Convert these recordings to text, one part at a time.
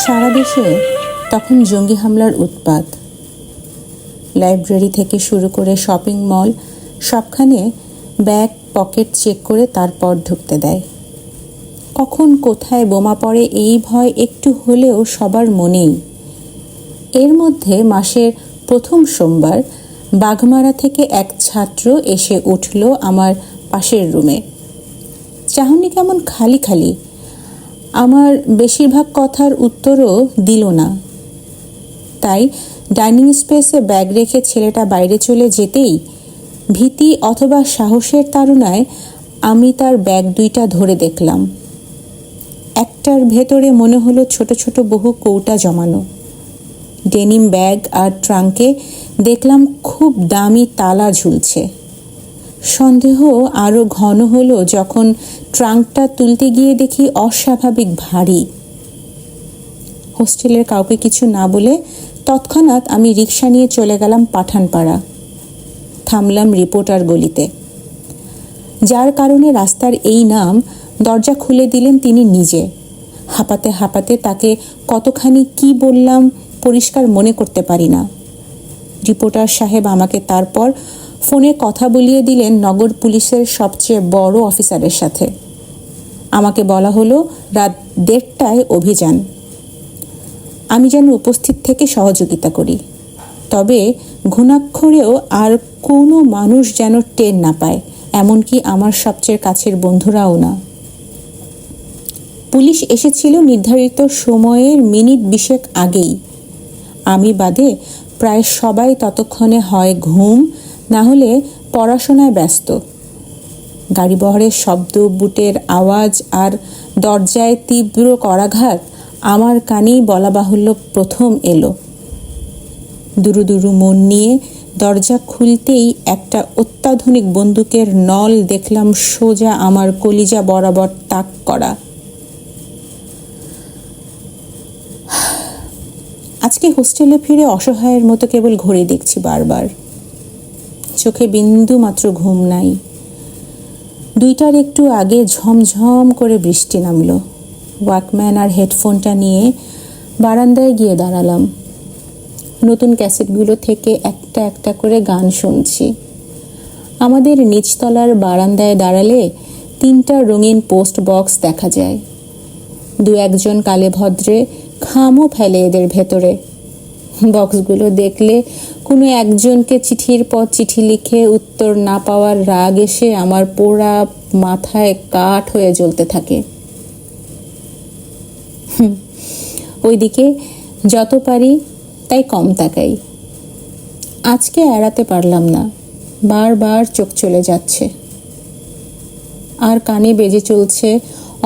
সারা দেশে তখন জঙ্গি হামলার উৎপাত। লাইব্রেরি থেকে শুরু করে শপিং মল সবখানে ব্যাগ পকেট চেক করে তারপর ঢুকতে দেয়। কখন কোথায় বোমা পড়ে এই ভয় একটু হলেও সবার মনেই। এর মধ্যে মাসের প্রথম সোমবার বাঘমারা থেকে এক ছাত্র এসে উঠল আমার পাশের রুমে। চাহনি কেমন খালি খালি। আমার বেশিরভাগ কথার উত্তরও দিল না। তাই ডাইনিং স্পেসে ব্যাগ রেখে ছেলেটা বাইরে চলে যেতেই ভীতি অথবা সাহসের তাড়নায় আমি তার ব্যাগ দুইটা ধরে দেখলাম। একটার ভেতরে মনে হলো ছোট ছোট বহু কৌটা জমানো। ডেনিম ব্যাগ আর ট্রাঙ্কে দেখলাম খুব দামি তালা ঝুলছে। সন্দেহ আরও ঘন হলো যখন ট্রাঙ্কটা তুলতে গিয়ে দেখি অস্বাভাবিক ভারী। হোস্টেলের কাউকে কিছু না বলে তৎক্ষণাৎ আমি রিক্সা নিয়ে চলে গেলাম পাঠানপাড়া। থামলাম রিপোর্টার গলিতে। যার কারণে রাস্তার এই নাম দরজা খুলে দিলেন তিনি নিজে। হাঁপাতে হাঁপাতে তাকে কতখানি কি বললাম পরিষ্কার মনে করতে পারি না। রিপোর্টার সাহেব আমাকে তারপর ফোনে কথা বলিয়ে দিলেন নগর পুলিশের সবচেয়ে বড় অফিসারের সাথে। আমাকে বলা হলো রাত 1:30টায় অভিযান। আমি যেন উপস্থিত থেকে সহযোগিতা করি, তবে ঘুণাক্ষরেও আর কোনো মানুষ যেন টের না পায়, এমনকি আমার সবচেয়ে কাছের বন্ধুরাও না। পুলিশ এসেছিল নির্ধারিত সময়ের মিনিট 20 আগেই। আমি বাদে প্রায় সবাই ততক্ষণে হয় ঘুম, না হলে পড়াশোনায় ব্যস্ত। গাড়িবহরের শব্দ, বুটের আওয়াজ আর দরজায় তীব্র করাঘাত আমার কানেই বলা বাহুল্য প্রথম এলো। দুরু দুরু মন নিয়ে দরজা খুলতেই একটা অত্যাধুনিক বন্দুকের নল দেখলাম সোজা আমার কলিজা বরাবর তাক করা। আজকে হোস্টেলে ফিরে অসহায়ের মতো কেবল ঘড়ি দেখছি বারবার। চোখে বিন্দু মাত্র ঘুম নাই। 2টার একটু আগে ঝমঝম করে বৃষ্টি নামলো। ওয়াকম্যান আর হেডফোনটা নিয়ে বারান্দায় গিয়ে দাঁড়ালাম। নতুন ক্যাসেটগুলো থেকে একটা একটা করে গান শুনছি। আমাদের নিচতলার বারান্দায় দাঁড়ালে 3টা রঙিন পোস্ট বক্স দেখা যায়। 2-1জন কালে ভদ্রে খামও ফেলে এদের ভেতরে। বক্সগুলো দেখলে কোনো একজনকে চিঠির পর চিঠি লিখে উত্তর না পাওয়ার রাগ এসে আমার পোড়া মাথায় কাঠ হয়ে জ্বলতে থাকে। ওইদিকে যত পারি তাই কম তাকাই। আজকে এড়াতে পারলাম না, বারবার চোখ চলে যাচ্ছে। আর কানে বেজে চলছে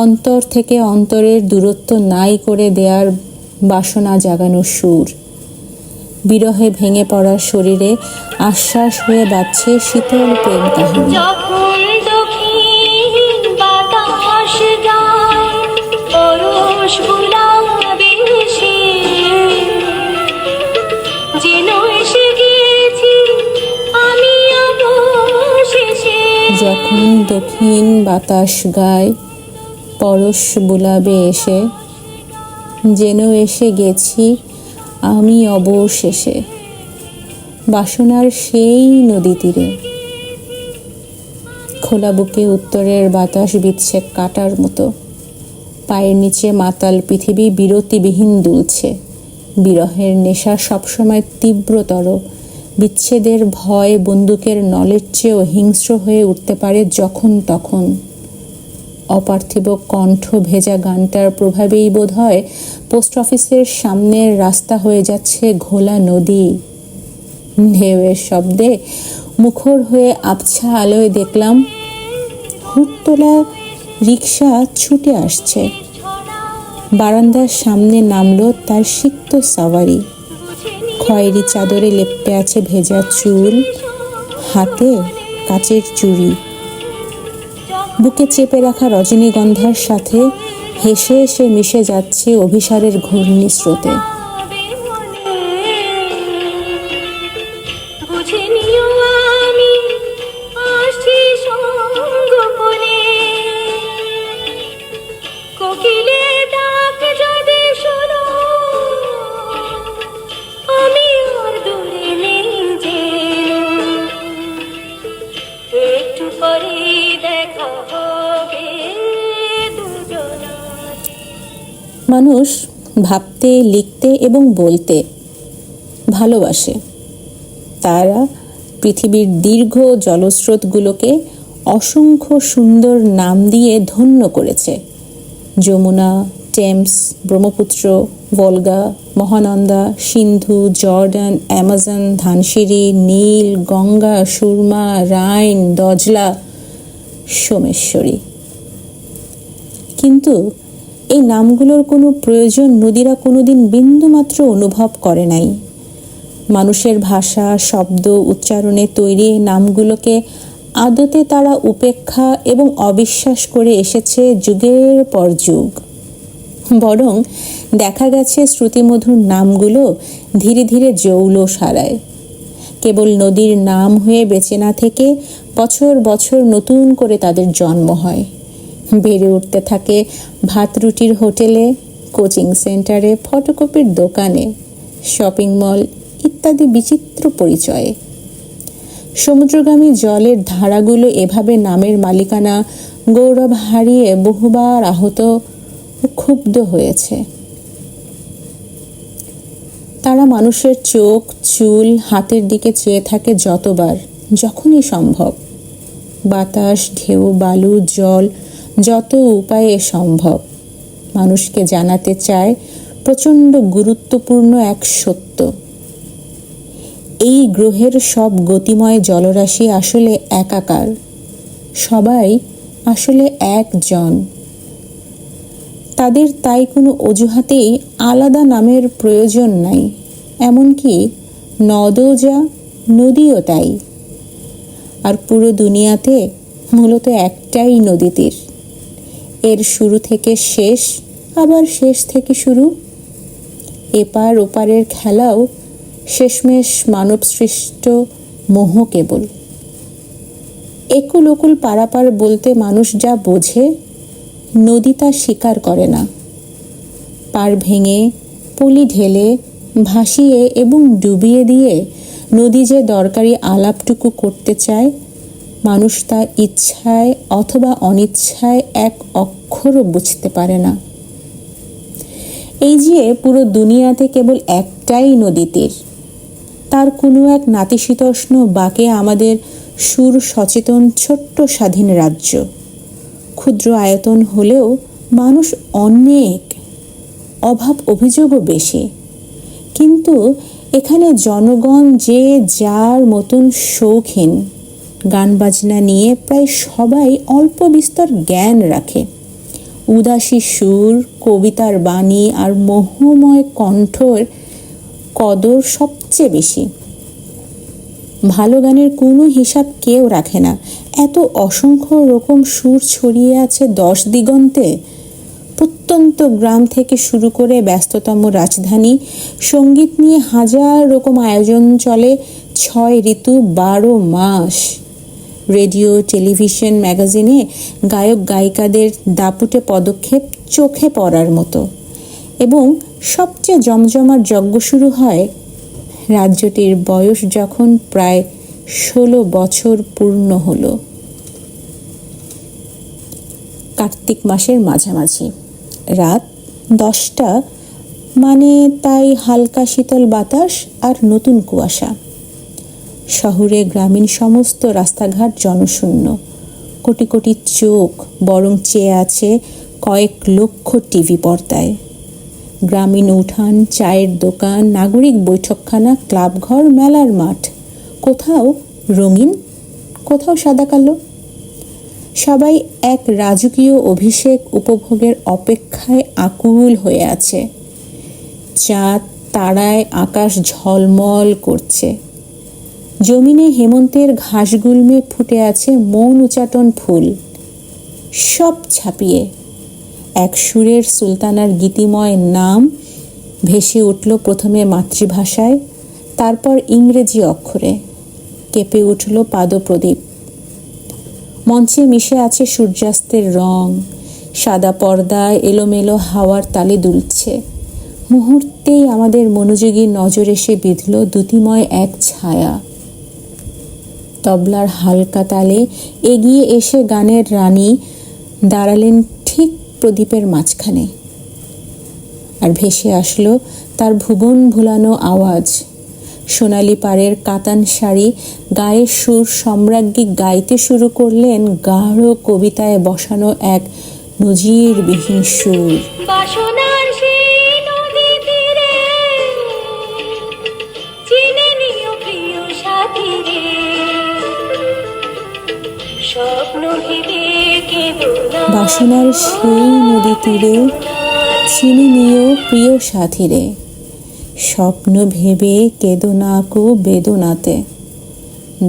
অন্তর থেকে অন্তরের দূরত্ব নাই করে দেয়ার বাসনা জাগানোর সুর। বিরহে ভেঙে পড়া শরীরে আশ্বাস হয়ে বাজছে শীতল প্রেম কাহিনী। যখন দক্ষিণ বাতাস গায় পরশ বুলাবে এসে, যেন এসে গেছি আমি অবশেষে বাসনার সেই নদী তীরে। খোলা বুকে উত্তরের বাতাস বিচ্ছে কাটার মতো। পায়ের নিচে মাতাল পৃথিবী বিরতিবিহীন দুলছে। বিরহের নেশা সবসময় তীব্রতর। বিচ্ছেদের ভয় বন্দুকের নলের চেয়েও হিংস্র হয়ে উঠতে পারে যখন তখন। অপার্থিব কণ্ঠ ভেজা গানটার প্রভাবেই বোধ হয় পোস্ট অফিসের সামনের রাস্তা হয়ে যাচ্ছে ঘোলা নদী। ঢেউয়ের শব্দে মুখর হয়ে আবছা আলোয় দেখলাম হুটতোলা রিক্সা ছুটে আসছে। বারান্দার সামনে নামলো তার সিক্ত সাওয়ারি। খয়েরি চাদরে লেপ্টে আছে ভেজা চুল, হাতে কাচের চুড়ি। বুকে চেপে রাখা রজনীগন্ধার সাথে হেসে হেসে মিশে যাচ্ছে অভিসারের ঘূর্ণি স্রোতে। ভাবতে, লিখতে এবং বলতে ভালোবাসে। তারা পৃথিবীর দীর্ঘ জলস্রোতগুলোকে অসংখ্য সুন্দর নাম দিয়ে ধন্য করেছে। যমুনা, টেমস, ব্রহ্মপুত্র, ভলগা, মহানন্দা, সিন্ধু, জর্ডান, অ্যামাজন, ধানসিঁড়ি, নীল, গঙ্গা, সুরমা, রাইন, দজলা, সোমেশ্বরী। কিন্তু এই নামগুলোর কোনো প্রয়োজন নদীরা কোনোদিন বিন্দুমাত্র অনুভব করে নাই। মানুষের ভাষা, শব্দ, উচ্চারণে তৈরি নামগুলোকে আদতে তারা উপেক্ষা এবং অবিশ্বাস করে এসেছে যুগের পর যুগ। বরং দেখা গেছে শ্রুতিমধুর নামগুলো ধীরে ধীরে জৌলস হারায়। কেবল নদীর নাম হয়ে বেঁচে না থেকে বছর বছর নতুন করে তাদের জন্ম হয়, বেড়ে উঠতে থাকে ভাত রুটির হোটেলে, কোচিং সেন্টারে, ফটোকপির দোকানে, শপিং মল ইত্যাদি বিচিত্র পরিচয়ে। সমুদ্রগামী জলের ধারাগুলো এভাবে নামের মালিকানা গৌরব হারিয়ে বহুবার আহত ও ক্ষুব্ধ হয়েছে। তারা মানুষের চোখ, চুল, হাতের দিকে চেয়ে থাকে যতবার, যখনই সম্ভব। বাতাস, ঢেউ, বালু, জল যত উপায়ে সম্ভব মানুষকে জানাতে চায় প্রচণ্ড গুরুত্বপূর্ণ এক সত্য: এই গ্রহের সব গতিময় জলরাশি আসলে একাকার, সবাই আসলে একজন। তাদের তাই কোনো অজুহাতেই আলাদা নামের প্রয়োজন নাই। এমনকি নদও যা, নদীও তাই। আর পুরো দুনিয়াতে মূলত একটাই নদী তীর। এর শুরু থেকে শেষ, আবার শেষ থেকে শুরু। এপার ওপারের খেলাও শেষমেশ মানব সৃষ্ট মোহ কেবল। একুল ওকুল পারাপার বলতে মানুষ যা বোঝে, নদী তা স্বীকার করে না। পার ভেঙে, পলি ঢেলে, ভাসিয়ে এবং ডুবিয়ে দিয়ে নদী যে দরকারি আলাপটুকু করতে চায়, মানুষ তা ইচ্ছায় অথবা অনিচ্ছায় এক অক্ষরও বুঝতে পারে না। এই যে পুরো দুনিয়াতে কেবল একটাই নদী তীর, তার কোনো এক নাতিশীতোষ্ণ বাঁকে আমাদের সুর সচেতন ছোট্ট স্বাধীন রাজ্য। ক্ষুদ্র আয়তন হলেও মানুষ অনেক, অভাব অভিযোগও বেশি। কিন্তু এখানে জনগণ যে যার মতন শৌখিন। গান বাজনা নিয়ে প্রায় সবাই অল্প বিস্তর জ্ঞান রাখে। উদাসী সুর, কবিতার বাণী আর মোহময় কণ্ঠর কদর সবচেয়ে বেশি। ভালো গানের কোনো হিসাব কেউ রাখে না। এত অসংখ্য রকম সুর ছড়িয়ে আছে 10 দিগন্তে। প্রত্যন্ত গ্রাম থেকে শুরু করে ব্যস্ততম রাজধানী, সঙ্গীত নিয়ে হাজার রকম আয়োজন চলে 6 ঋতু 12 মাস। রেডিও, টেলিভিশন, ম্যাগাজিনে গায়ক গায়িকাদের দাপুটে পদক্ষেপ চোখে পড়ার মতো। এবং সবচেয়ে জমজমাট যজ্ঞ শুরু হয় রাজ্যটির বয়স যখন প্রায় 16 বছর পূর্ণ হলো। কার্তিক মাসের মাঝামাঝি, রাত 10টা, মানে তাই হালকা শীতল বাতাস আর নতুন কুয়াশা। শহরে গ্রামীণ সমস্ত রাস্তাঘাট জনশূন্য। কোটি কোটি চোখ বরং চেয়ে আছে কয়েক লক্ষ টিভি পর্দায়। গ্রামীণ উঠান, চায়ের দোকান, নাগরিক বৈঠকখানা, ক্লাবঘর, মেলার মাঠ, কোথাও রঙিন, কোথাও সাদা কালো। সবাই এক রাজকীয় অভিষেক উপভোগের অপেক্ষায় আকুল হয়ে আছে। চাঁদ তারায় আকাশ ঝলমল করছে। জমিনে হেমন্তের ঘাসগুল্মে ফুটে আছে মৌন উচাটন ফুল। সব ছাপিয়ে এক সুরের সুলতানার গীতিময় নাম ভেসে উঠল প্রথমে মাতৃভাষায়, তারপর ইংরেজি অক্ষরে। কেঁপে উঠল পাদপ্রদীপ। মঞ্চে মিশে আছে সূর্যাস্তের রং। সাদা পর্দায় এলোমেলো হাওয়ার তালে দুলছে। মুহূর্তেই আমাদের মনোযোগী নজর এসে বিঁধল দ্যুতিময় এক ছায়া। তবলার হালকা তালে এগিয়ে এসে গানের রানী দাঁড়ালেন ঠিক প্রদীপের মাঝখানে। আর ভেসে আসলো তার ভুবন ভুলানো আওয়াজ। সোনালি পাড়ের কাতান শাড়ি গায়ে সুর সম্রাজ্ঞী গাইতে শুরু করলেন গাঢ় কবিতায় বসানো এক নজিরবিহীন সুর। বাসনার সেই নদী তীরে চিনে নিও প্রিয় সাথী রে, স্বপ্ন ভেবে কেঁদো না। বাসনার সেই নদী তীরে চিনে নিও প্রিয় সাথী রে, স্বপ্ন ভেবে কেঁদো না কো বেদনাতে।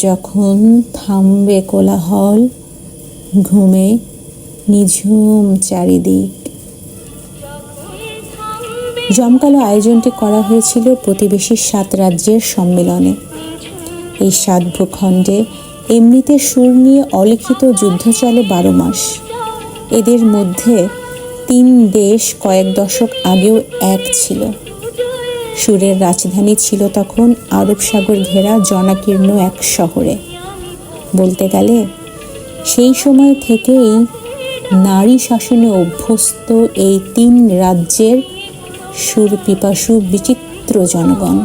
যখন থামবে কোলাহল, ঘুমে নিঝুম চারিদিক। জমকালো আয়োজনটি করা হয়েছিল প্রতিবেশী 7 রাজ্যের সম্মেলনে। এই 7 ভূখণ্ডে এমনিতে সুর নিয়ে অলিখিত যুদ্ধ চলে 12 মাস। এদের মধ্যে 3 দেশ কয়েক দশক আগেও এক ছিল। সুরের রাজধানী ছিল তখন আরব সাগর ঘেরা জনাকীর্ণ এক শহরে। বলতে গেলে সেই সময় থেকেই নারী শাসনে অভ্যস্ত এই 3 রাজ্যের সুর পিপাসু বিচিত্র জনগণ।